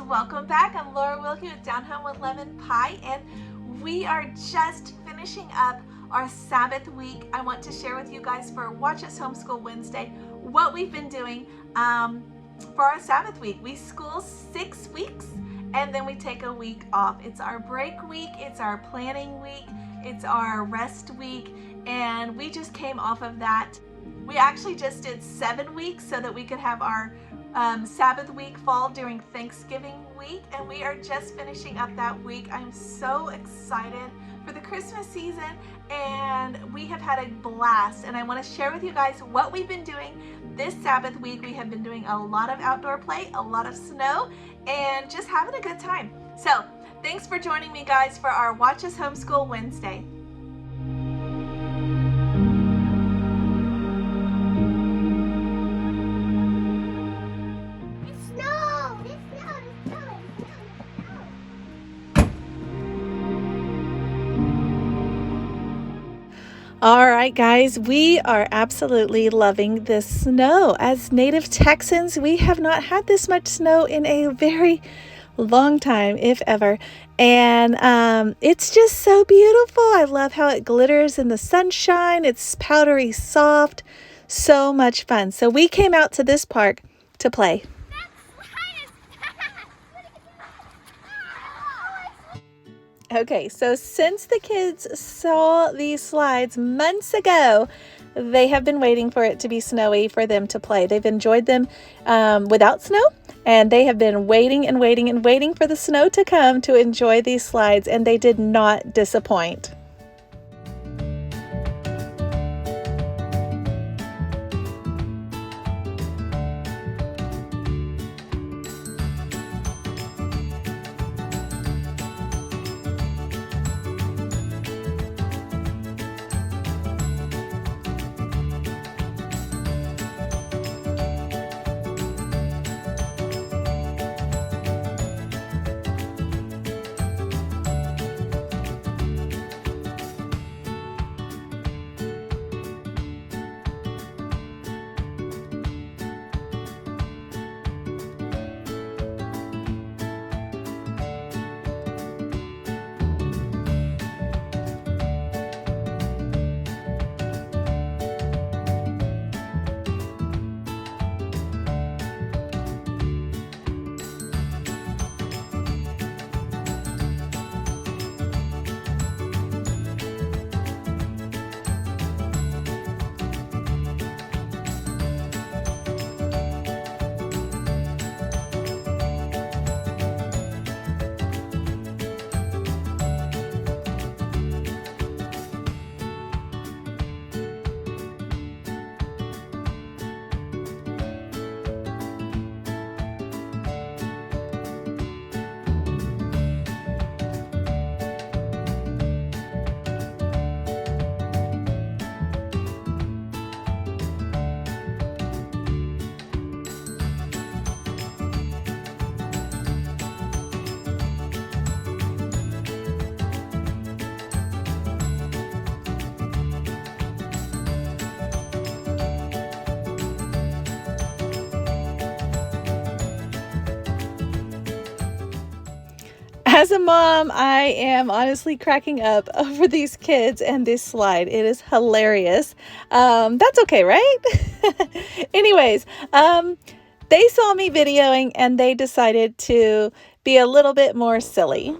welcome back. I'm Laura Wilkie with Down Home with Lemon Pie, and we are just finishing up our Sabbath week. I want to share with you guys for Watch Us Homeschool Wednesday what we've been doing for our Sabbath week. We school 6 weeks and then we take a week off. It's our break week, it's our planning week, it's our rest week, and we just came off of that. We actually just did 7 weeks so that we could have our Sabbath week fall during Thanksgiving week, and we are just finishing up that week. I'm so excited for the Christmas season, and we have had a blast, and I want to share with you guys what we've been doing this Sabbath week. We have been doing a lot of outdoor play, a lot of snow, and just having a good time. So thanks for joining me, guys, for our Watch Us Homeschool Wednesday. All right, guys, we are absolutely loving this snow. As native Texans, we have not had this much snow in a very long time, if ever. And it's just so beautiful. I love how it glitters in the sunshine. It's powdery soft. So much fun. So we came out to this park to play. Okay, so since the kids saw these slides months ago, they have been waiting for it to be snowy for them to play. They've enjoyed them without snow, and they have been waiting and waiting and waiting for the snow to come to enjoy these slides, and they did not disappoint. As a mom, I am honestly cracking up over these kids and this slide. It is hilarious. That's okay, right? Anyways, they saw me videoing and they decided to be a little bit more silly.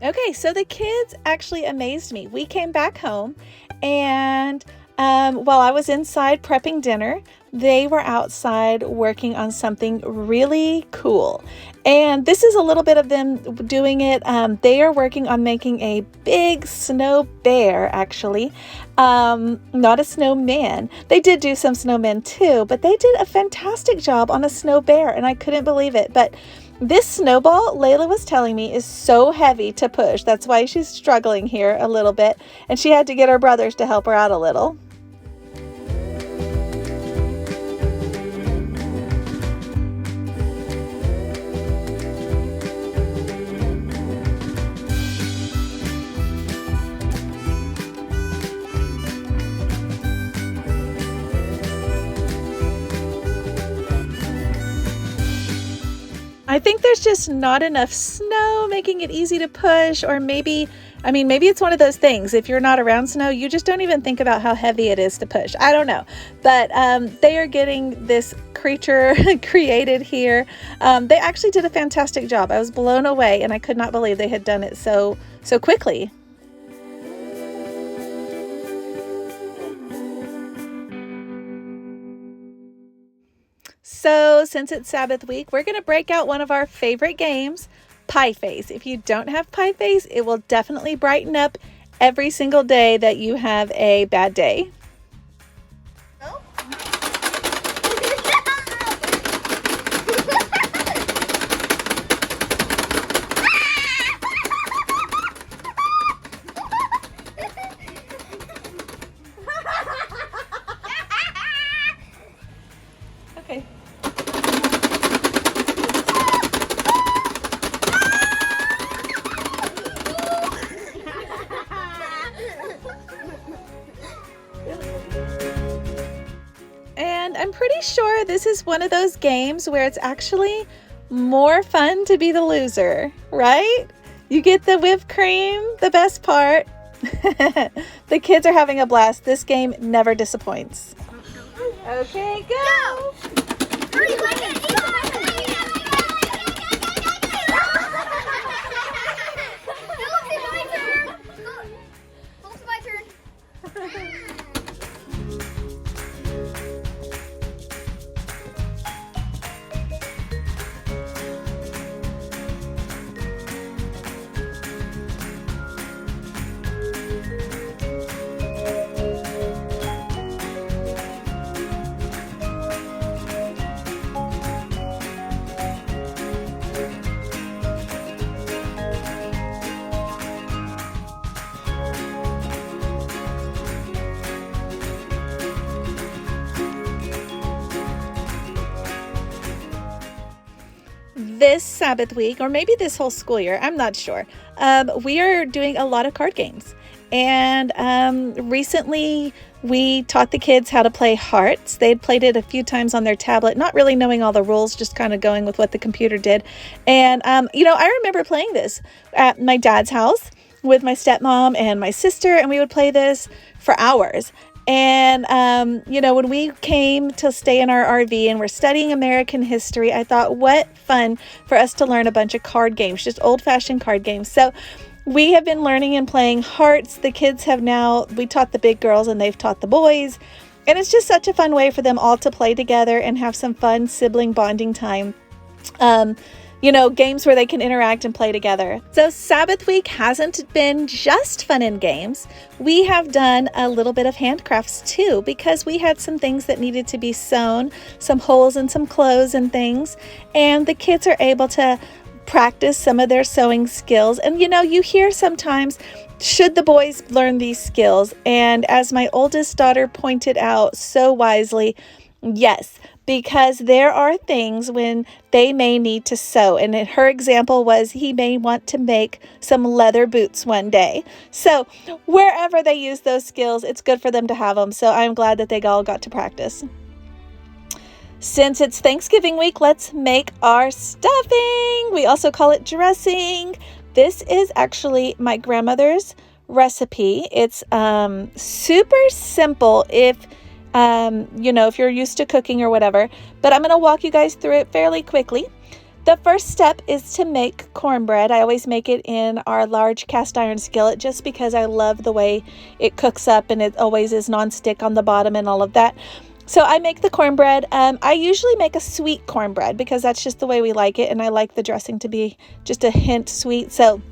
Okay, so the kids actually amazed me. We came back home and while I was inside prepping dinner, they were outside working on something really cool. And this is a little bit of them doing it. They are working on making a big snow bear, actually, not a snowman. They did do some snowmen too, but they did a fantastic job on a snow bear, and I couldn't believe it. But this snowball, Layla was telling me, is so heavy to push. That's why she's struggling here a little bit, and she had to get her brothers to help her out a little. I think there's just not enough snow making it easy to push, or maybe it's one of those things. If you're not around snow, you just don't even think about how heavy it is to push. I don't know, but they are getting this creature created here. They actually did a fantastic job. I was blown away, and I could not believe they had done it so quickly. So since it's Sabbath week, we're going to break out one of our favorite games, Pie Face. If you don't have Pie Face, it will definitely brighten up every single day that you have a bad day. Okay. And I'm pretty sure this is one of those games where it's actually more fun to be the loser, right? You get the whipped cream, the best part. The kids are having a blast. This game never disappoints. Okay, go! This Sabbath week, or maybe this whole school year, I'm not sure, we are doing a lot of card games. And recently we taught the kids how to play Hearts. They had played it a few times on their tablet, not really knowing all the rules, just kind of going with what the computer did. And, I remember playing this at my dad's house with my stepmom and my sister, and we would play this for hours. And, when we came to stay in our RV and we're studying American history, I thought, what fun for us to learn a bunch of card games, just old-fashioned card games. So we have been learning and playing Hearts. The kids we taught the big girls and they've taught the boys. And it's just such a fun way for them all to play together and have some fun sibling bonding time. Games where they can interact and play together. So Sabbath week hasn't been just fun and games. We have done a little bit of handcrafts too, because we had some things that needed to be sewn, some holes in some clothes and things, and the kids are able to practice some of their sewing skills. And you hear sometimes, should the boys learn these skills? And as my oldest daughter pointed out so wisely, yes, because there are things when they may need to sew. And her example was he may want to make some leather boots one day. So wherever they use those skills, it's good for them to have them. So I'm glad that they all got to practice. Since it's Thanksgiving week, let's make our stuffing. We also call it dressing. This is actually my grandmother's recipe. It's super simple if you're used to cooking or whatever, but I'm going to walk you guys through it fairly quickly. The first step is to make cornbread. I always make it in our large cast iron skillet just because I love the way it cooks up, and it always is nonstick on the bottom and all of that. So I make the cornbread. I usually make a sweet cornbread because that's just the way we like it, and I like the dressing to be just a hint sweet. So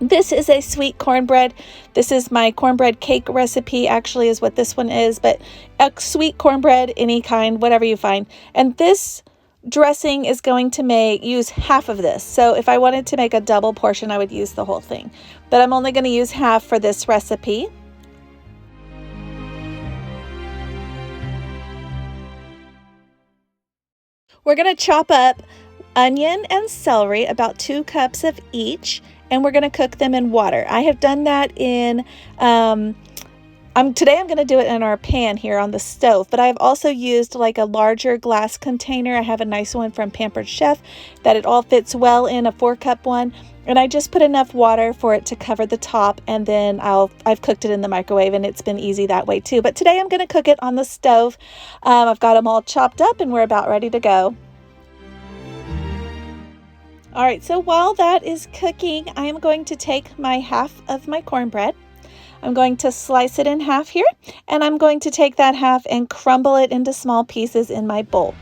this is a sweet cornbread. This is my cornbread cake recipe, actually, is what this one is, but a sweet cornbread, any kind, whatever you find. And this dressing is going to use half of this. So if I wanted to make a double portion, I would use the whole thing, but I'm only going to use half for this recipe. We're going to chop up onion and celery, about 2 cups of each, and we're going to cook them in water. I have done that in today I'm going to do it in our pan here on the stove, but I've also used like a larger glass container. I have a nice one from Pampered Chef that it all fits well in, a 4-cup one, and I just put enough water for it to cover the top, and then I've cooked it in the microwave, and it's been easy that way too. But today I'm going to cook it on the stove. I've got them all chopped up and we're about ready to go. All right, so while that is cooking, I am going to take my half of my cornbread. I'm going to slice it in half here, and I'm going to take that half and crumble it into small pieces in my bowl.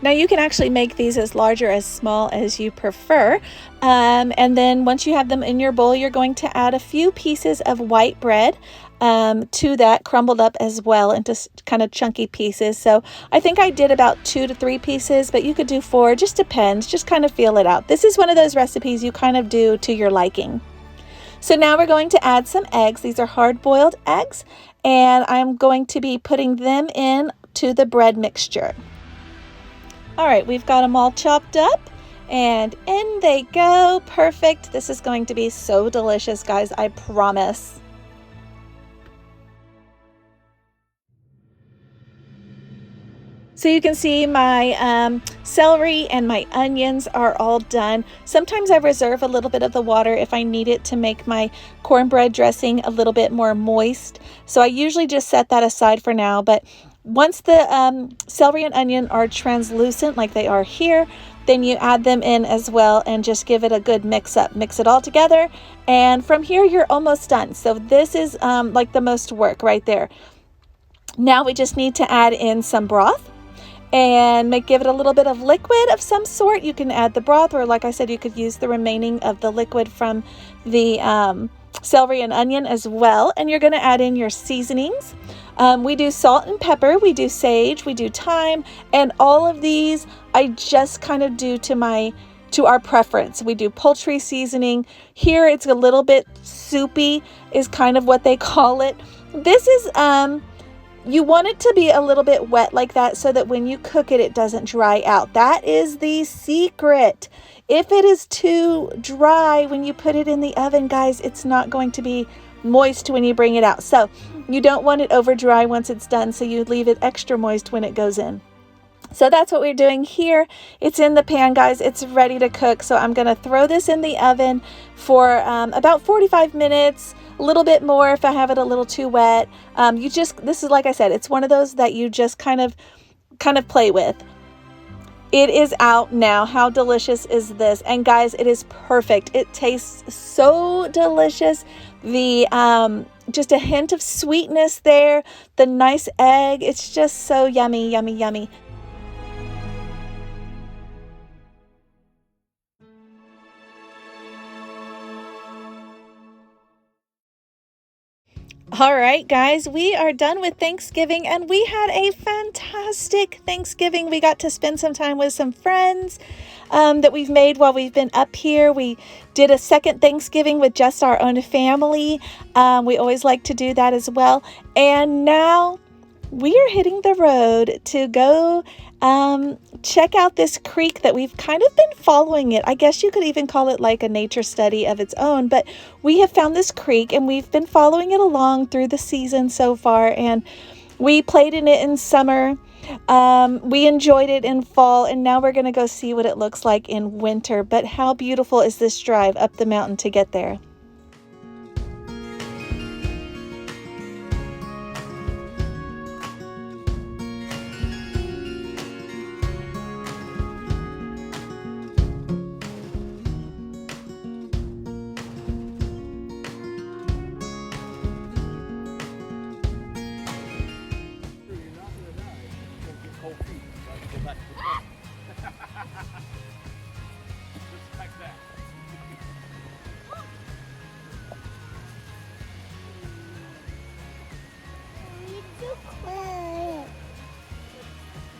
Now you can actually make these as large or as small as you prefer. And then once you have them in your bowl, you're going to add a few pieces of white bread to that, crumbled up as well into kind of chunky pieces. So I think I did about 2 to 3 pieces, but you could do 4, just depends, just kind of feel it out. This is one of those recipes you kind of do to your liking. So now we're going to add some eggs. These are hard-boiled eggs, and I'm going to be putting them in to the bread mixture. All right, we've got them all chopped up, and in they go. Perfect. This is going to be so delicious, guys, I promise. So you can see my celery and my onions are all done. Sometimes I reserve a little bit of the water if I need it to make my cornbread dressing a little bit more moist. So I usually just set that aside for now. But once the celery and onion are translucent like they are here, then you add them in as well and just give it a good mix up. Mix it all together, and from here you're almost done. So this is like the most work right there. Now we just need to add in some broth and give it a little bit of liquid of some sort. You can add the broth, or like I said, you could use the remaining of the liquid from the celery and onion as well. And you're going to add in your seasonings. We do salt and pepper, we do sage, we do thyme, and all of these I just kind of do to our preference. We do poultry seasoning. Here it's a little bit soupy is kind of what they call it. This is you want it to be a little bit wet like that so that when you cook it, it doesn't dry out. That is the secret. If it is too dry when you put it in the oven, guys, it's not going to be moist when you bring it out. So you don't want it over dry once it's done, so you leave it extra moist when it goes in. So that's what we're doing here. It's in the pan, guys. It's ready to cook. So I'm going to throw this in the oven for about 45 minutes. A little bit more if I have it a little too wet. This is, like I said, it's one of those that you just kind of play with. It is out now. How delicious is this? And guys, it is perfect. It tastes so delicious. The just a hint of sweetness there, the nice egg. It's just so yummy, yummy, yummy. All right, guys, we are done with Thanksgiving, and we had a fantastic Thanksgiving. We got to spend some time with some friends that we've made while we've been up here. We did a second Thanksgiving with just our own family. We always like to do that as well. And now we are hitting the road to go check out this creek that we've kind of been following it. I guess you could even call it like a nature study of its own, but we have found this creek and we've been following it along through the season so far, and we played in it in summer. We enjoyed it in fall, and now we're going to go see what it looks like in winter. But how beautiful is this drive up the mountain to get there?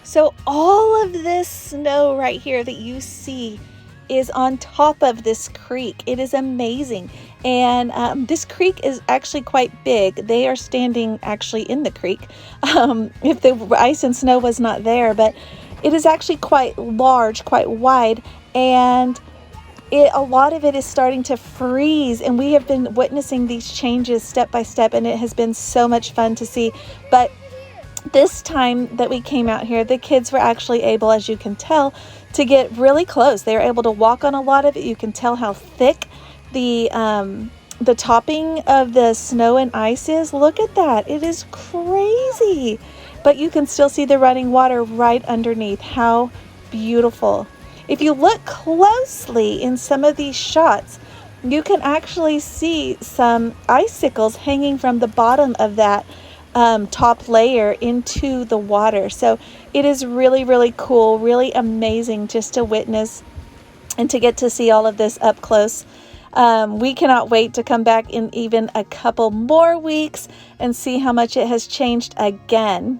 So all of this snow right here that you see is on top of this creek. It is amazing. And this creek is actually quite big. They are standing actually in the creek if the ice and snow was not there, but it is actually quite large, quite wide, and a lot of it is starting to freeze, and we have been witnessing these changes step by step, and it has been so much fun to see. But this time that we came out here, the kids were actually able, as you can tell, to get really close. They were able to walk on a lot of it. You can tell how thick the topping of the snow and ice is. Look at that. It is crazy. But you can still see the running water right underneath. How beautiful. If you look closely in some of these shots, you can actually see some icicles hanging from the bottom of that top layer into the water. So it is really, really cool, really amazing just to witness and to get to see all of this up close. We cannot wait to come back in even a couple more weeks and see how much it has changed again.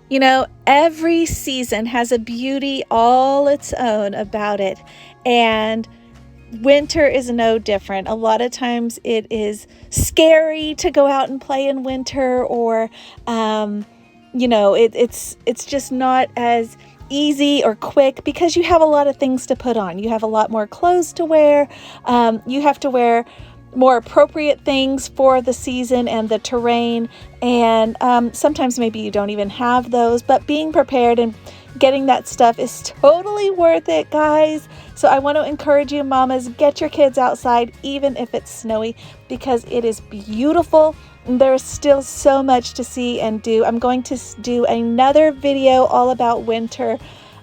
You know, every season has a beauty all its own about it, and winter is no different. A lot of times it is scary to go out and play in winter, or you know, it's just not as easy or quick because you have a lot of things to put on. You have a lot more clothes to wear. You have to wear more appropriate things for the season and the terrain, and sometimes maybe you don't even have those, but being prepared and getting that stuff is totally worth it, guys. So I want to encourage you, mamas, get your kids outside even if it's snowy, because it is beautiful. There's still so much to see and do. I'm going to do another video all about winter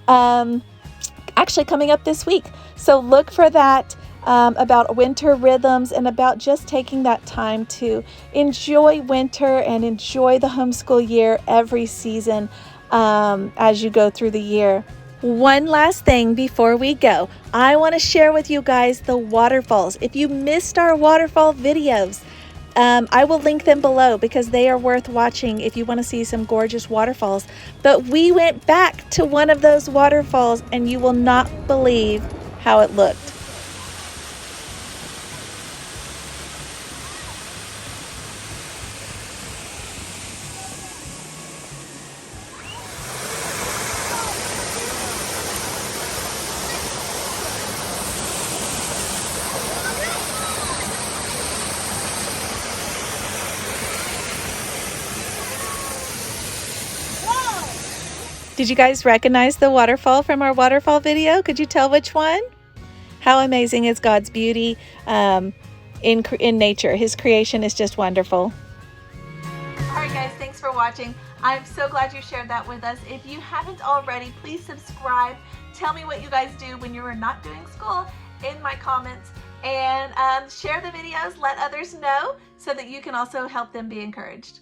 actually coming up this week, so look for that. About winter rhythms and about just taking that time to enjoy winter and enjoy the homeschool year every season as you go through the year. One last thing before we go, I want to share with you guys the waterfalls. If you missed our waterfall videos, I will link them below because they are worth watching if you want to see some gorgeous waterfalls. But we went back to one of those waterfalls and you will not believe how it looked. Did you guys recognize the waterfall from our waterfall video? Could you tell which one? How amazing is God's beauty in nature. His creation is just wonderful. All right, guys, thanks for watching. I'm so glad you shared that with us. If you haven't already, please subscribe. Tell me what you guys do when you are not doing school in my comments, and share the videos. Let others know so that you can also help them be encouraged.